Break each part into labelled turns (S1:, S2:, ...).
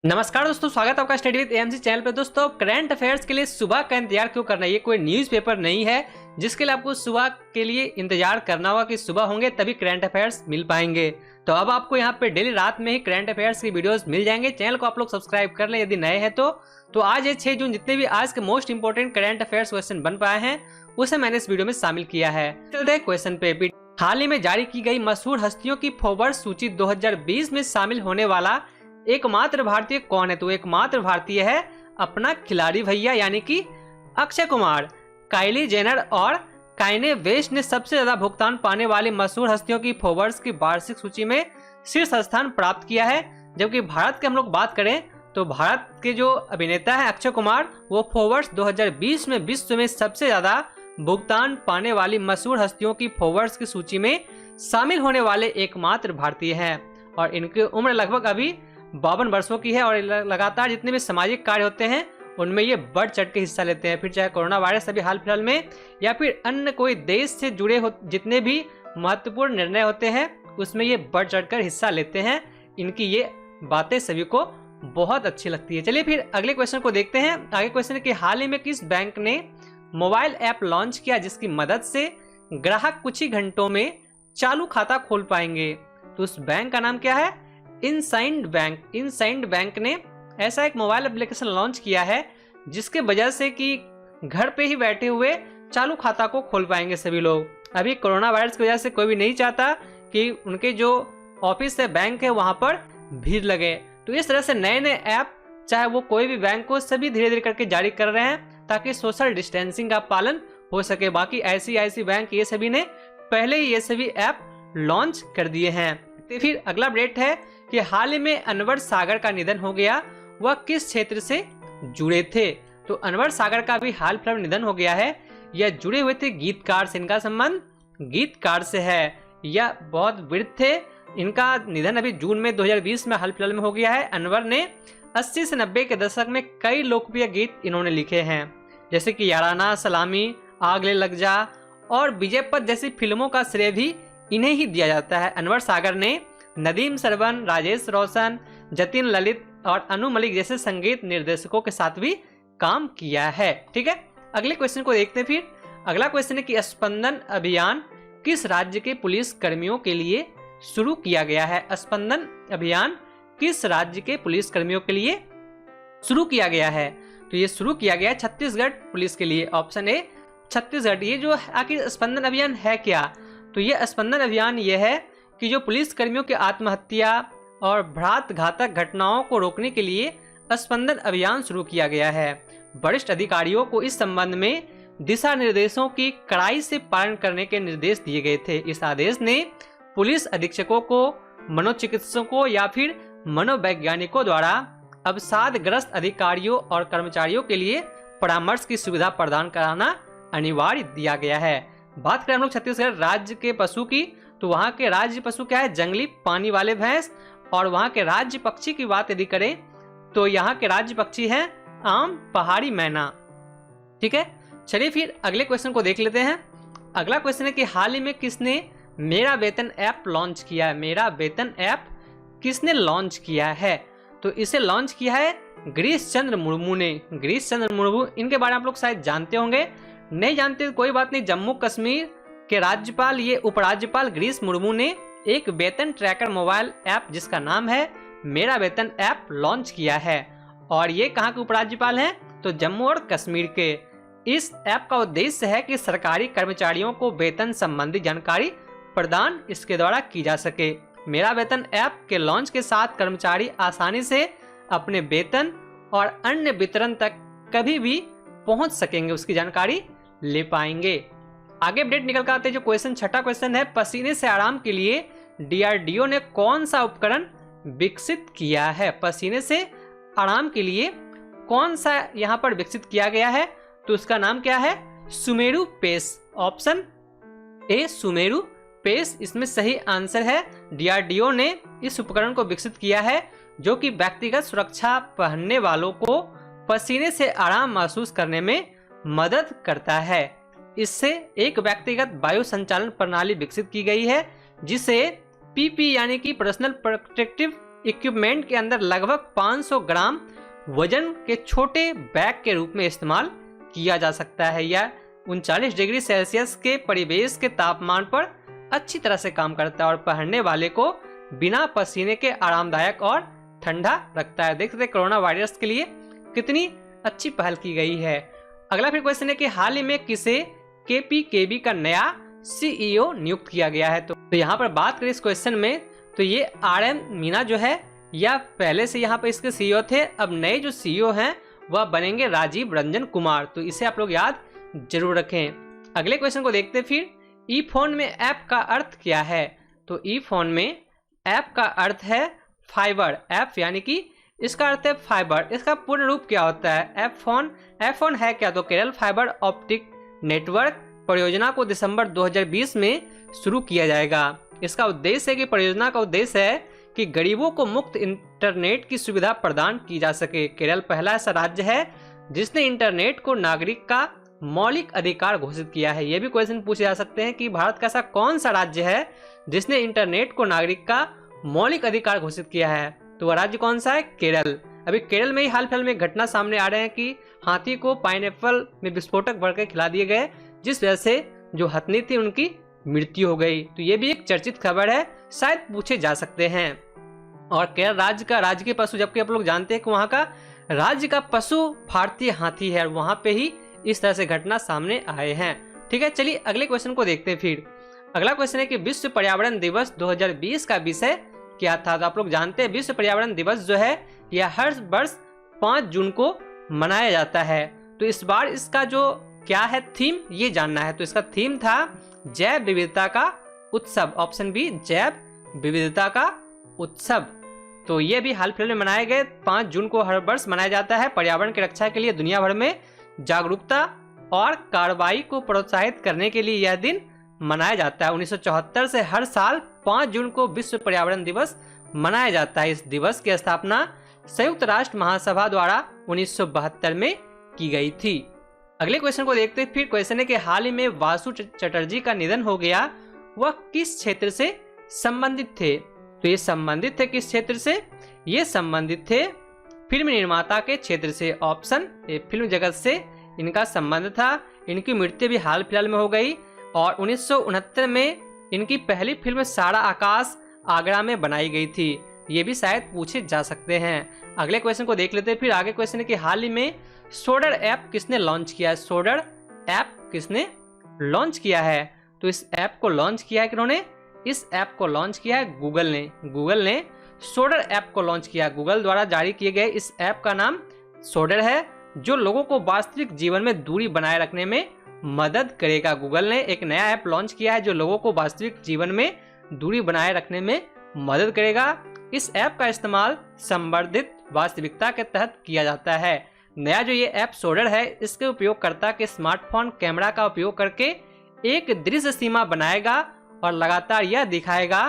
S1: नमस्कार दोस्तों, स्वागत है आपका स्टडी विद एएमसी चैनल पे। दोस्तों, करंट अफेयर्स के लिए सुबह का इंतजार क्यों करना है? ये कोई न्यूज़पेपर नहीं है जिसके लिए आपको सुबह के लिए इंतजार करना होगा कि सुबह होंगे तभी करंट अफेयर्स मिल पाएंगे। तो अब आपको यहाँ पे डेली रात में ही करंट अफेयर्स की वीडियोस मिल जाएंगे। चैनल को आप लोग सब्सक्राइब कर लें यदि नए हैं तो आज ये 6 जून जितने भी आज के most important current affairs question बन पाए हैं उसे मैंने इस वीडियो में शामिल किया है। चलते हैं क्वेश्चन पे। हाल ही में जारी की गई मशहूर हस्तियों की फॉरवर्ड सूची 2020 में शामिल होने वाला एकमात्र भारतीय कौन है? तो एकमात्र भारतीय है अपना खिलाड़ी भैया यानी कि अक्षय कुमार। काइली जेनर और काइने वेस्ट ने सबसे ज्यादा भुगतान पाने वाली मशहूर हस्तियों की फॉरवर्ड्स की वार्षिक सूची में शीर्ष स्थान प्राप्त किया है। जबकि भारत की हम लोग बात करें तो भारत के जो अभिनेता है अक्षय कुमार, वो फॉरवर्ड्स 2020 में विश्व में सबसे ज्यादा भुगतान पाने वाली मशहूर हस्तियों की फॉरवर्ड्स की सूची में शामिल होने वाले एकमात्र भारतीय हैं। और इनकी उम्र लगभग अभी 52 वर्षों की है और लगातार जितने भी सामाजिक कार्य होते हैं उनमें ये बढ़ चढ़ के हिस्सा लेते हैं। फिर चाहे कोरोना वायरस अभी हाल फिलहाल में या फिर अन्य कोई देश से जुड़े जितने भी महत्वपूर्ण निर्णय होते हैं उसमें ये बढ़ चढ़ कर हिस्सा लेते हैं। इनकी ये बातें सभी को बहुत अच्छी लगती है। चलिए फिर अगले क्वेश्चन को देखते हैं। आगे क्वेश्चन है कि हाल ही में किस बैंक ने मोबाइल ऐप लॉन्च किया जिसकी मदद से ग्राहक कुछ ही घंटों में चालू खाता खोल पाएंगे? तो उस बैंक का नाम क्या है? Inside bank. इनसाइड बैंक ने ऐसा एक मोबाइल एप्लीकेशन लॉन्च किया है जिसके वजह से कि घर पे ही बैठे हुए चालू खाता को खोल पाएंगे सभी लोग। अभी कोरोना वायरस की वजह से कोई भी नहीं चाहता कि उनके जो ऑफिस है, बैंक है, वहां पर भीड़ लगे। तो इस तरह से नए नए ऐप, चाहे वो कोई भी बैंक हो, सभी धीरे धीरे करके जारी कर रहे हैं ताकि सोशल डिस्टेंसिंग का पालन हो सके। बाकी ICICI बैंक ये सभी ने पहले ही ये सभी ऐप लॉन्च कर दिए हैं। तो फिर अगला अपडेट है कि हाल ही में अनवर सागर का निधन हो गया। वह किस क्षेत्र से जुड़े थे? तो अनवर सागर का भी हाल फिलहाल निधन हो गया है। यह जुड़े हुए थे गीतकार से। इनका संबंध गीतकार से है। यह बहुत वृद्ध थे। इनका निधन अभी जून में 2020 में हाल फिलहाल में हो गया है। अनवर ने 80 से 90 के दशक में कई लोकप्रिय गीत इन्होंने लिखे हैं, जैसे कि याराना, सलामी, आग ले लग जा और विजय पथ जैसी फिल्मों का श्रेय भी इन्हें ही दिया जाता है। अनवर सागर ने नदीम सरवन, राजेश रोशन, जतिन ललित और अनु मलिक जैसे संगीत निर्देशकों के साथ भी काम किया है। ठीक है, अगले क्वेश्चन को देखते हैं। फिर अगला क्वेश्चन है कि स्पंदन अभियान किस राज्य के पुलिस कर्मियों के लिए शुरू किया गया है? स्पंदन अभियान किस राज्य के पुलिस कर्मियों के लिए शुरू किया गया है? तो ये शुरू किया गया है छत्तीसगढ़ पुलिस के लिए। Option A Chhattisgarh. ये जो आखिर स्पंदन अभियान है क्या? तो ये स्पंदन अभियान ये है कि जो पुलिस कर्मियों की आत्महत्या और भ्रात घातक घटनाओं को रोकने के लिए स्पंदन अभियान शुरू किया गया है। वरिष्ठ अधिकारियों को इस संबंध में दिशा निर्देशों की कड़ाई से पालन करने के निर्देश दिए गए थे। इस आदेश ने पुलिस अधीक्षकों को, मनोचिकित्सकों या फिर मनोवैज्ञानिकों द्वारा अवसादग्रस्त अधिकारियों और कर्मचारियों के लिए परामर्श की सुविधा प्रदान कराना अनिवार्य दिया गया है। बात करें हम लोग छत्तीसगढ़ राज्य के पशु की, तो वहाँ के राज्य पशु क्या है? जंगली पानी वाले भैंस। और वहाँ के राज्य पक्षी की बात यदि करें तो यहाँ के राज्य पक्षी हैं आम, पहाड़ी मैना। ठीक है, चलिए फिर अगले क्वेश्चन को देख लेते हैं। अगला क्वेश्चन है कि हाल ही में किसने मेरा वेतन ऐप लॉन्च किया है? मेरा वेतन ऐप किसने लॉन्च किया है? तो इसे लॉन्च किया है गिरीश चंद्र मुर्मू ने। गिरीश चंद्र मुर्मू, इनके बारे में आप लोग शायद जानते होंगे, नहीं जानते तो कोई बात नहीं। जम्मू कश्मीर के राज्यपाल, ये उपराज्यपाल गिरीश मुर्मू ने एक वेतन ट्रैकर मोबाइल ऐप जिसका नाम है मेरा वेतन ऐप लॉन्च किया है। और ये कहाँ के उपराज्यपाल हैं? तो जम्मू और कश्मीर के। इस ऐप का उद्देश्य है कि सरकारी कर्मचारियों को वेतन संबंधी जानकारी प्रदान इसके द्वारा की जा सके। मेरा वेतन ऐप के लॉन्च के साथ कर्मचारी आसानी से अपने वेतन और अन्य वितरण तक कभी भी पहुंच सकेंगे, उसकी जानकारी ले पाएंगे। आगे अपडेट निकल कर आते हैं। जो क्वेश्चन, छठा क्वेश्चन है, पसीने से आराम के लिए DRDO ने कौन सा उपकरण विकसित किया है? पसीने से आराम के लिए कौन सा यहाँ पर विकसित किया गया है? तो उसका नाम क्या है? Sumeru PACS. Option A Sumeru PACS इसमें सही आंसर है। DRDO ने इस उपकरण को विकसित किया है जो कि व्यक्तिगत सुरक्षा पहनने वालों को पसीने से आराम महसूस करने में मदद करता है। इससे एक व्यक्तिगत वायु संचालन प्रणाली विकसित की गई है जिसे PP यानी कि पर्सनल प्रोटेक्टिव इक्विपमेंट के अंदर लगभग 500 ग्राम वजन के छोटे बैग के रूप में इस्तेमाल किया जा सकता है। यह 39 डिग्री सेल्सियस के परिवेश के तापमान पर अच्छी तरह से काम करता है और पहनने वाले को बिना पसीने के आरामदायक और ठंडा रखता है। देख सकते हैं कोरोना वायरस के लिए कितनी अच्छी पहल की गई है। अगला फिर क्वेश्चन है कि हाल ही में किसे केपीकेबी का नया सीईओ नियुक्त किया गया है। तो यहाँ पर बात करें इस क्वेश्चन में तो ये RM मीना जो है या पहले से यहाँ पर इसके सीईओ थे, अब नए जो सीईओ हैं वह बनेंगे राजीव रंजन कुमार। तो इसे आप लोग याद जरूर रखें। अगले क्वेश्चन को देखते हैं फिर ई फोन में ऐप का अर्थ क्या है। तो ई फोन में ऐप का अर्थ है फाइबर ऐप, यानी कि इसका अर्थ है फाइबर। इसका पूर्ण रूप क्या होता है? ऐप फोन है क्या? तो केरल फाइबर ऑप्टिक नेटवर्क परियोजना को दिसंबर 2020 में शुरू किया जाएगा। इसका उद्देश्य है कि परियोजना का उद्देश्य है कि गरीबों को मुफ्त इंटरनेट की सुविधा प्रदान की जा सके। केरल पहला ऐसा राज्य है जिसने इंटरनेट को नागरिक का मौलिक अधिकार घोषित किया है। यह भी क्वेश्चन पूछे जा सकते हैं कि भारत का ऐसा कौन सा राज्य है जिसने इंटरनेट को नागरिक का मौलिक अधिकार घोषित किया है। तो वह राज्य कौन सा है? केरल। अभी केरल में ही हाल फिलहाल में घटना सामने आ रहे हैं कि हाथी को पाइनएप्पल में विस्फोटक भर के खिला दिए गए, जिस वजह से जो हथनी थी उनकी मृत्यु हो गई। तो ये भी एक चर्चित खबर है, शायद पूछे जा सकते हैं। और केरल राज्य का राजकीय पशु, जबकि आप लोग जानते हैं कि वहाँ का राज्य का पशु भारतीय हाथी है, और वहाँ पे ही इस तरह से घटना सामने आए हैं। ठीक है, चलिए अगले क्वेश्चन को देखते हैं। फिर अगला क्वेश्चन है कि विश्व पर्यावरण दिवस 2020 का विषय क्या था। तो आप लोग जानते हैं विश्व पर्यावरण दिवस जो है यह हर वर्ष 5 जून को मनाया जाता है। तो इस बार इसका जो क्या है थीम, ये जानना है। तो इसका थीम था जैव विविधता का उत्सव। ऑप्शन बी, जैव विविधता का उत्सव। तो ये भी हाल फिलहाल में मनाए गए 5 जून को हर वर्ष मनाया जाता है। पर्यावरण की रक्षा के लिए दुनिया भर में जागरूकता और कार्रवाई को प्रोत्साहित करने के लिए यह दिन मनाया जाता है। 1974 से हर साल 5 जून को विश्व पर्यावरण दिवस मनाया जाता है। इस दिवस की स्थापना संयुक्त राष्ट्र महासभा द्वारा 1972 में की गई थी। अगले क्वेश्चन को देखते हैं। फिर क्वेश्चन है कि हाल ही में वासु चटर्जी का निधन हो गया, वह किस क्षेत्र से संबंधित थे। तो ये संबंधित थे किस क्षेत्र से? ये संबंधित थे फिल्म निर्माता के क्षेत्र से। ऑप्शन ए, फिल्म जगत से इनका संबंध था। इनकी मृत्यु भी हाल फिलहाल में हो गई और 1969 में इनकी पहली फिल्म सारा आकाश आगरा में बनाई गई थी। ये भी शायद पूछे जा सकते हैं। अगले क्वेश्चन को देख लेते हैं। फिर आगे क्वेश्चन है कि हाल ही में सोडर ऐप किसने लॉन्च किया है। सोडर ऐप किसने लॉन्च किया है? तो इस ऐप को लॉन्च किया है किन्होंने? इस ऐप को लॉन्च किया है गूगल ने। गूगल ने सोडर ऐप को लॉन्च किया। गूगल द्वारा जारी किए गए इस ऐप का नाम सोडर है, जो लोगों को वास्तविक जीवन में दूरी बनाए रखने में मदद करेगा। गूगल ने एक नया ऐप लॉन्च किया है जो लोगों को वास्तविक जीवन में दूरी बनाए रखने में मदद करेगा। इस ऐप का इस्तेमाल संवर्धित वास्तविकता के तहत किया जाता है। नया जो ये ऐप सोडर है, इसके उपयोगकर्ता के स्मार्टफोन कैमरा का उपयोग करके एक दृश्य सीमा बनाएगा और लगातार यह दिखाएगा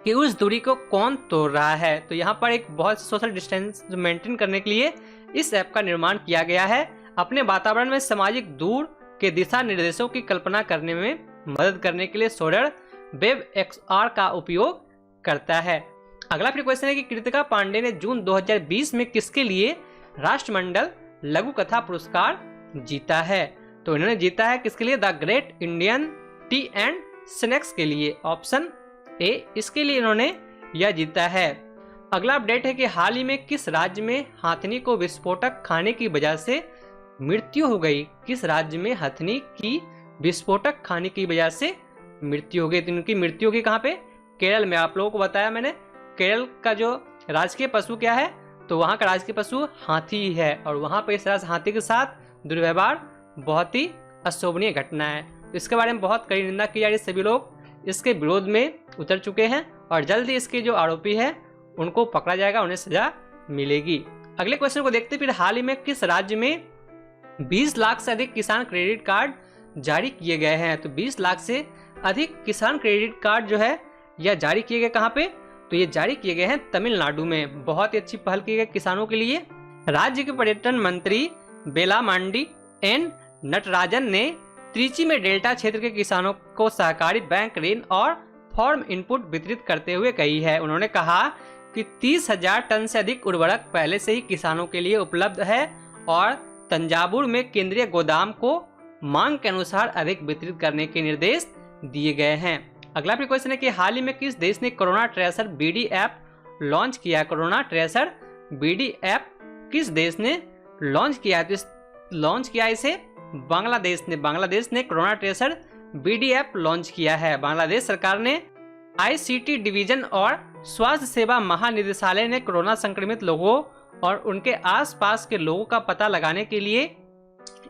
S1: कि उस दूरी को कौन तोड़ रहा है। तो यहाँ पर एक बहुत सोशल डिस्टेंस मेंटेन करने के लिए इस ऐप का निर्माण किया गया है। अपने वातावरण में सामाजिक दूर के दिशा निर्देशों की कल्पना करने में मदद करने के लिए सोडर वेब XR का उपयोग करता है। अगला फिर क्वेश्चन है कि कृतिका पांडे ने जून 2020 में किसके लिए राष्ट्रमंडल लघु कथा पुरस्कार जीता है। तो इन्होंने जीता है किसके लिए? The great Indian T and snacks के लिए। ऑप्शन ए, इसके लिए इन्होंने यह जीता है। अगला अपडेट है कि हाल ही में किस राज्य में हथनी को विस्फोटक खाने की वजह से मृत्यु हो गई। किस राज्य में हथनी की विस्फोटक खाने की वजह से मृत्यु हो गई। तो इनकी मृत्यु होगी कहाँ पे? केरल में। आप लोगों को बताया मैंने केरल का जो राजकीय पशु क्या है, तो वहाँ का राजकीय पशु हाथी ही है, और वहाँ पर इस तरह से हाथी के साथ दुर्व्यवहार बहुत ही अशोभनीय घटना है। तो इसके बारे में बहुत कड़ी निंदा की जा रही है। सभी लोग इसके विरोध में उतर चुके हैं और जल्द ही इसके जो आरोपी है उनको पकड़ा जाएगा, उन्हें सजा मिलेगी। अगले क्वेश्चन को देखते हैं। फिर हाल ही में किस राज्य में 20 लाख से अधिक किसान क्रेडिट कार्ड जारी किए गए हैं। तो 20 लाख से अधिक किसान क्रेडिट कार्ड जो है यह जारी किए गए कहाँ पे? तो ये जारी किए गए हैं तमिलनाडु में। बहुत ही अच्छी पहल की गई किसानों के लिए। राज्य के पर्यटन मंत्री बेलामांडी एन नटराजन ने त्रिची में डेल्टा क्षेत्र के किसानों को सहकारी बैंक ऋण और फॉर्म इनपुट वितरित करते हुए कही है। उन्होंने कहा कि 30,000 टन से अधिक उर्वरक पहले से ही किसानों के लिए उपलब्ध है और तंजावुर में केंद्रीय गोदाम को मांग के अनुसार अधिक वितरित करने के निर्देश दिए गए हैं। अगला भी क्वेश्चन है कि हाल ही में किस देश ने corona tracer BD app launch किया? कोरोना ट्रेसर बीडी ऐप किस देश ने लॉन्च किया? तो लॉन्च किया इसे बांग्लादेश ने corona tracer BD app launch किया है। बांग्लादेश सरकार ने आईसीटी डिवीजन और स्वास्थ्य सेवा महानिदेशालय ने कोरोना संक्रमित लोगों और उनके आसपास के लोगों का पता लगाने के लिए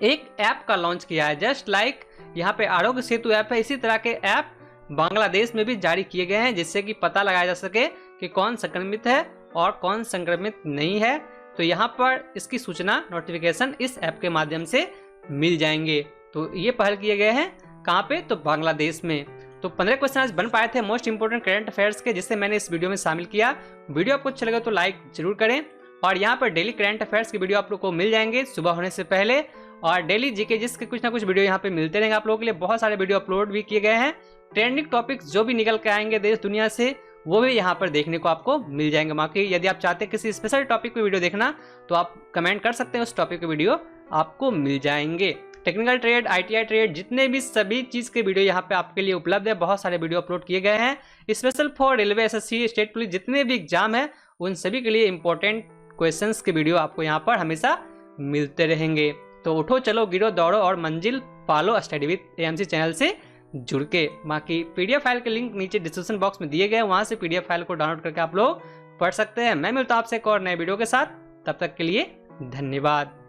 S1: एक ऐप का लॉन्च किया है। जस्ट लाइक यहाँ पे आरोग्य सेतु ऐप है, इसी तरह के ऐप बांग्लादेश में भी जारी किए गए हैं जिससे कि पता लगाया जा सके कि कौन संक्रमित है और कौन संक्रमित नहीं है। तो यहाँ पर इसकी सूचना नोटिफिकेशन इस ऐप के माध्यम से मिल जाएंगे। तो ये पहल किए गए हैं कहाँ पे? तो बांग्लादेश में। तो 15 क्वेश्चन आज बन पाए थे मोस्ट इंपोर्टेंट करंट अफेयर्स के, जिससे मैंने इस वीडियो में शामिल किया। वीडियो आपको अच्छा लगा तो लाइक जरूर करें और यहाँ पर डेली करंट अफेयर्स की वीडियो आप लोग को मिल जाएंगे सुबह होने से पहले, और डेली जीके जिसके कुछ ना कुछ वीडियो यहाँ पे मिलते रहेंगे आप लोगों के लिए। बहुत सारे वीडियो अपलोड भी किए गए हैं। ट्रेंडिंग टॉपिक्स जो भी निकल के आएंगे देश दुनिया से वो भी यहाँ पर देखने को आपको मिल जाएंगे। बाकी यदि आप चाहते हैं किसी स्पेशल टॉपिक पे वीडियो देखना तो आप कमेंट कर सकते हैं, उस टॉपिक के वीडियो आपको मिल जाएंगे। टेक्निकल ट्रेड, आईटीआई ट्रेड, जितने भी सभी चीज़ के वीडियो यहाँ पे आपके लिए उपलब्ध है। बहुत सारे वीडियो अपलोड किए गए हैं special for railway, SSC, state police, जितने भी एग्जाम है उन सभी के लिए इंपॉर्टेंट क्वेश्चंस के वीडियो आपको यहाँ पर हमेशा मिलते रहेंगे। तो उठो चलो गिरो दौड़ो और मंजिल पालो स्टडी विद एएमसी चैनल से जुड़ के। बाकी पीडीएफ फाइल के लिंक नीचे डिस्क्रिप्शन बॉक्स में दिए गए हैं, वहां से पीडीएफ फाइल को डाउनलोड करके आप लोग पढ़ सकते हैं। मैं मिलता हूं आपसे एक और नए वीडियो के साथ, तब तक के लिए धन्यवाद।